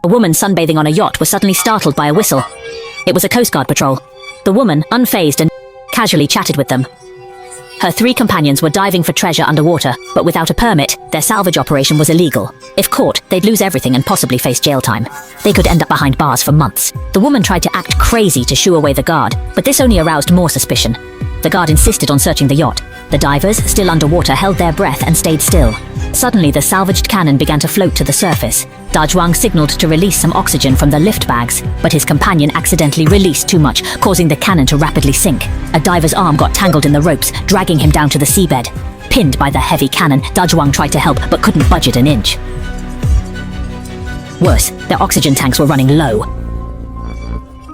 A woman sunbathing on a yacht was suddenly startled by a whistle. It was a Coast Guard patrol. The woman, unfazed and casually chatted with them. Her 3 companions were diving for treasure underwater, but without a permit, their salvage operation was illegal. If caught, they'd lose everything and possibly face jail time. They could end up behind bars for months. The woman tried to act crazy to shoo away the guard, but this only aroused more suspicion. The guard insisted on searching the yacht. The divers, still underwater, held their breath and stayed still. Suddenly, the salvaged cannon began to float to the surface. Dajwang signaled to release some oxygen from the lift bags, but his companion accidentally released too much, causing the cannon to rapidly sink. A diver's arm got tangled in the ropes, dragging him down to the seabed. Pinned by the heavy cannon, Dajwang tried to help but couldn't budge it an inch. Worse, their oxygen tanks were running low.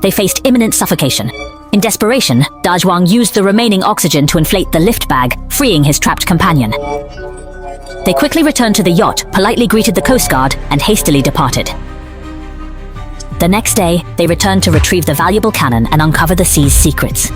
They faced imminent suffocation. In desperation, Dajwang used the remaining oxygen to inflate the lift bag, freeing his trapped companion. They quickly returned to the yacht, politely greeted the Coast Guard, and hastily departed. The next day, they returned to retrieve the valuable cannon and uncover the sea's secrets.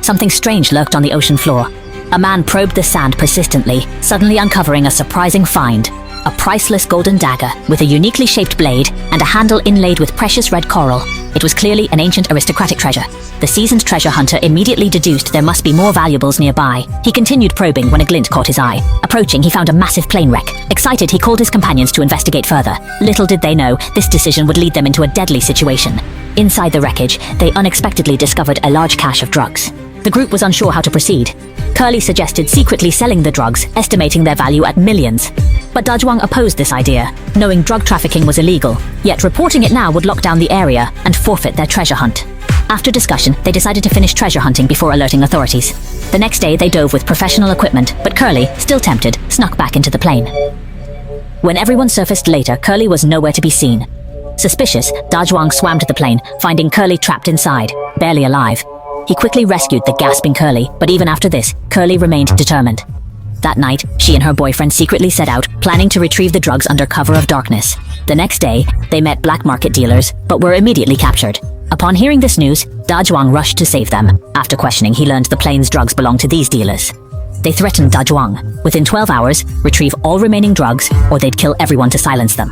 Something strange lurked on the ocean floor. A man probed the sand persistently, suddenly uncovering a surprising find. A priceless golden dagger with a uniquely shaped blade and a handle inlaid with precious red coral. It was clearly an ancient aristocratic treasure. The seasoned treasure hunter immediately deduced there must be more valuables nearby. He continued probing when a glint caught his eye. Approaching, he found a massive plane wreck. Excited, he called his companions to investigate further. Little did they know, this decision would lead them into a deadly situation. Inside the wreckage, they unexpectedly discovered a large cache of drugs. The group was unsure how to proceed. Curly suggested secretly selling the drugs, estimating their value at millions. But Dajwang opposed this idea, knowing drug trafficking was illegal, yet reporting it now would lock down the area and forfeit their treasure hunt. After discussion, they decided to finish treasure hunting before alerting authorities. The next day, they dove with professional equipment, but Curly, still tempted, snuck back into the plane. When everyone surfaced later, Curly was nowhere to be seen. Suspicious, Dajwang swam to the plane, finding Curly trapped inside, barely alive. He quickly rescued the gasping Curly, but even after this, Curly remained determined. That night, she and her boyfriend secretly set out, planning to retrieve the drugs under cover of darkness. The next day, they met black market dealers, but were immediately captured. Upon hearing this news, Dajwang rushed to save them. After questioning, he learned the plane's drugs belonged to these dealers. They threatened Dajwang, within 12 hours, retrieve all remaining drugs, or they'd kill everyone to silence them.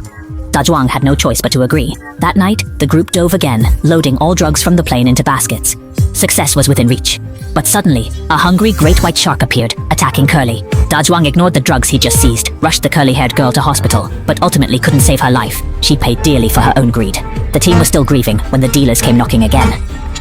Dajwang had no choice but to agree. That night, the group dove again, loading all drugs from the plane into baskets. Success was within reach. But suddenly, a hungry great white shark appeared, attacking Curly. Dajwang ignored the drugs he just seized, rushed the curly-haired girl to hospital, but ultimately couldn't save her life. She paid dearly for her own greed. The team was still grieving when the dealers came knocking again.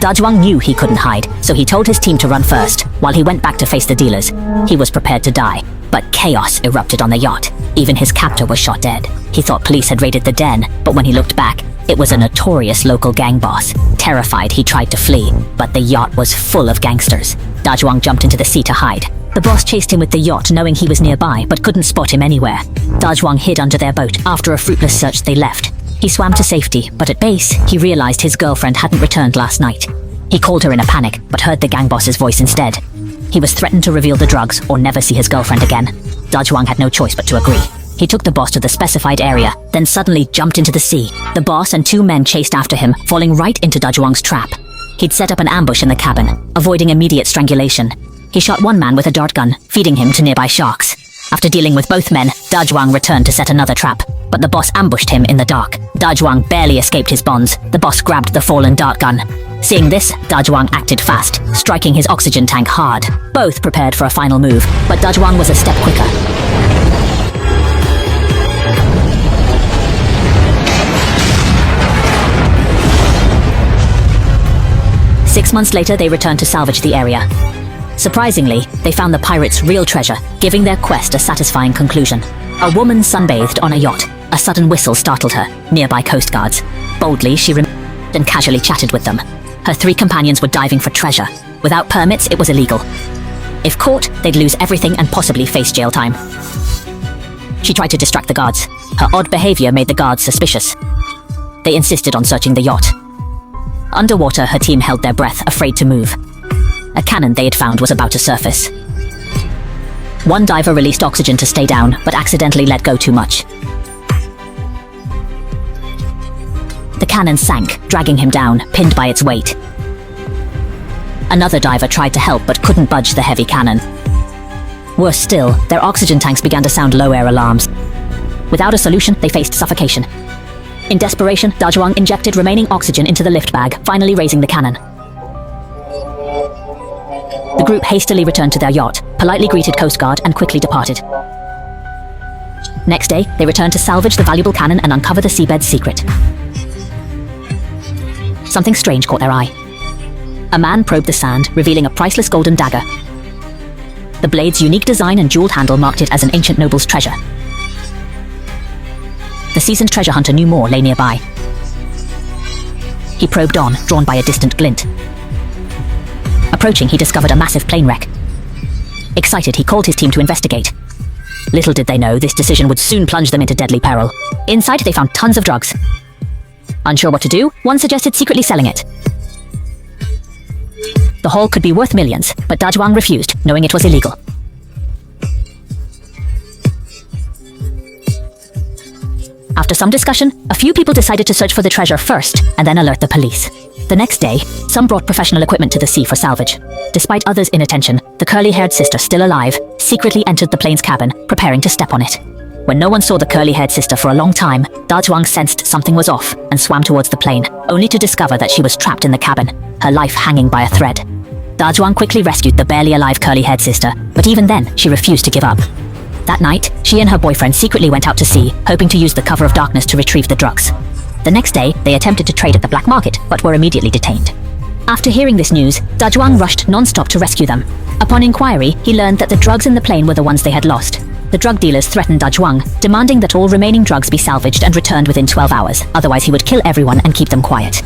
Dajwang knew he couldn't hide, so he told his team to run first, while he went back to face the dealers. He was prepared to die, but chaos erupted on the yacht. Even his captor was shot dead. He thought police had raided the den, but when he looked back, it was a notorious local gang boss. Terrified, he tried to flee, but the yacht was full of gangsters. Dajwang jumped into the sea to hide. The boss chased him with the yacht, knowing he was nearby, but couldn't spot him anywhere. Dajwang hid under their boat. After a fruitless search, they left. He swam to safety, but at base, he realized his girlfriend hadn't returned last night. He called her in a panic, but heard the gang boss's voice instead. He was threatened to reveal the drugs or never see his girlfriend again. Dajwang had no choice but to agree. He took the boss to the specified area, then suddenly jumped into the sea. The boss and 2 men chased after him, falling right into Dajwang's trap. He'd set up an ambush in the cabin, avoiding immediate strangulation. He shot one man with a dart gun, feeding him to nearby sharks. After dealing with both men, Dajwang returned to set another trap, but the boss ambushed him in the dark. Dajwang barely escaped his bonds. The boss grabbed the fallen dart gun. Seeing this, Dajwang acted fast, striking his oxygen tank hard. Both prepared for a final move, but Dajwang was a step quicker. Six months later, they returned to salvage the area. Surprisingly, they found the pirates' real treasure, giving their quest a satisfying conclusion. A woman sunbathed on a yacht. A sudden whistle startled her, nearby coast guards. Boldly, she remained and casually chatted with them. Her 3 companions were diving for treasure. Without permits, it was illegal. If caught, they'd lose everything and possibly face jail time. She tried to distract the guards. Her odd behavior made the guards suspicious. They insisted on searching the yacht. Underwater, her team held their breath, afraid to move. A cannon they had found was about to surface. One diver released oxygen to stay down, but accidentally let go too much. The cannon sank, dragging him down, pinned by its weight. Another diver tried to help but couldn't budge the heavy cannon. Worse still, their oxygen tanks began to sound low-air alarms. Without a solution, they faced suffocation. In desperation, Dazhuang injected remaining oxygen into the lift bag, finally raising the cannon. The group hastily returned to their yacht, politely greeted Coast Guard, and quickly departed. Next day, they returned to salvage the valuable cannon and uncover the seabed's secret. Something strange caught their eye. A man probed the sand, revealing a priceless golden dagger. The blade's unique design and jeweled handle marked it as an ancient noble's treasure. The seasoned treasure hunter knew more lay nearby. He probed on, drawn by a distant glint. Approaching, he discovered a massive plane wreck. Excited, he called his team to investigate. Little did they know, this decision would soon plunge them into deadly peril. Inside, they found tons of drugs. Unsure what to do, one suggested secretly selling it. The haul could be worth millions, but Dazhuang refused, knowing it was illegal. After some discussion, a few people decided to search for the treasure first, and then alert the police. The next day, some brought professional equipment to the sea for salvage. Despite others' inattention, the curly-haired sister, still alive, secretly entered the plane's cabin, preparing to step on it. When no one saw the curly-haired sister for a long time, Dazhuang sensed something was off and swam towards the plane, only to discover that she was trapped in the cabin, her life hanging by a thread. Dazhuang quickly rescued the barely alive curly-haired sister, but even then, she refused to give up. That night, she and her boyfriend secretly went out to sea, hoping to use the cover of darkness to retrieve the drugs. The next day, they attempted to trade at the black market, but were immediately detained. After hearing this news, Dazhuang rushed non-stop to rescue them. Upon inquiry, he learned that the drugs in the plane were the ones they had lost. The drug dealers threatened Dazhuang, demanding that all remaining drugs be salvaged and returned within 12 hours, otherwise he would kill everyone and keep them quiet.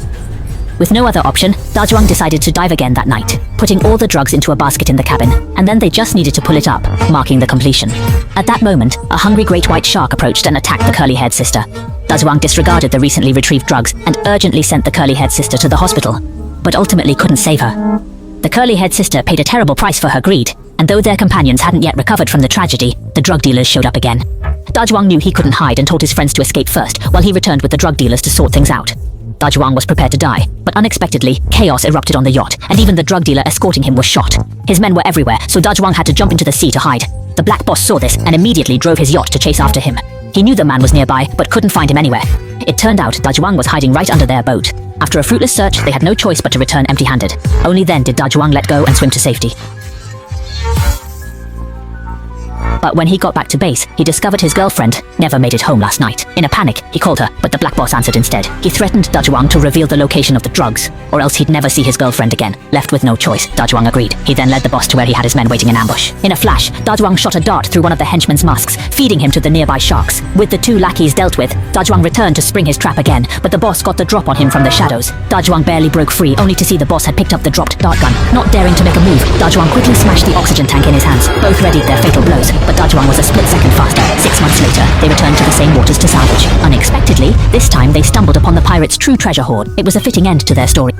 With no other option, Dazhuang decided to dive again that night, putting all the drugs into a basket in the cabin, and then they just needed to pull it up, marking the completion. At that moment, a hungry great white shark approached and attacked the curly-haired sister. Dazhuang disregarded the recently retrieved drugs and urgently sent the curly-haired sister to the hospital, but ultimately couldn't save her. The curly-haired sister paid a terrible price for her greed, and though their companions hadn't yet recovered from the tragedy, the drug dealers showed up again. Dazhuang knew he couldn't hide and told his friends to escape first, while he returned with the drug dealers to sort things out. Dazhuang was prepared to die, but unexpectedly, chaos erupted on the yacht, and even the drug dealer escorting him was shot. His men were everywhere, so Dazhuang had to jump into the sea to hide. The black boss saw this and immediately drove his yacht to chase after him. He knew the man was nearby, but couldn't find him anywhere. It turned out Dazhuang was hiding right under their boat. After a fruitless search, they had no choice but to return empty-handed. Only then did Dazhuang let go and swim to safety. But when he got back to base, he discovered his girlfriend never made it home last night. In a panic, he called her, but the black boss answered instead. He threatened Dazhuang to reveal the location of the drugs, or else he'd never see his girlfriend again. Left with no choice, Dazhuang agreed. He then led the boss to where he had his men waiting in ambush. In a flash, Dazhuang shot a dart through one of the henchmen's masks, feeding him to the nearby sharks. With the two lackeys dealt with, Dazhuang returned to spring his trap again, but the boss got the drop on him from the shadows. Dazhuang barely broke free, only to see the boss had picked up the dropped dart gun. Not daring to make a move, Dazhuang quickly smashed the oxygen tank in his hands. Both readied their fatal blows, but Dazhuang was a split second faster. 6 months later, they returned to the same waters to salvage. Unexpectedly, this time they stumbled upon the pirates' true treasure hoard. It was a fitting end to their story.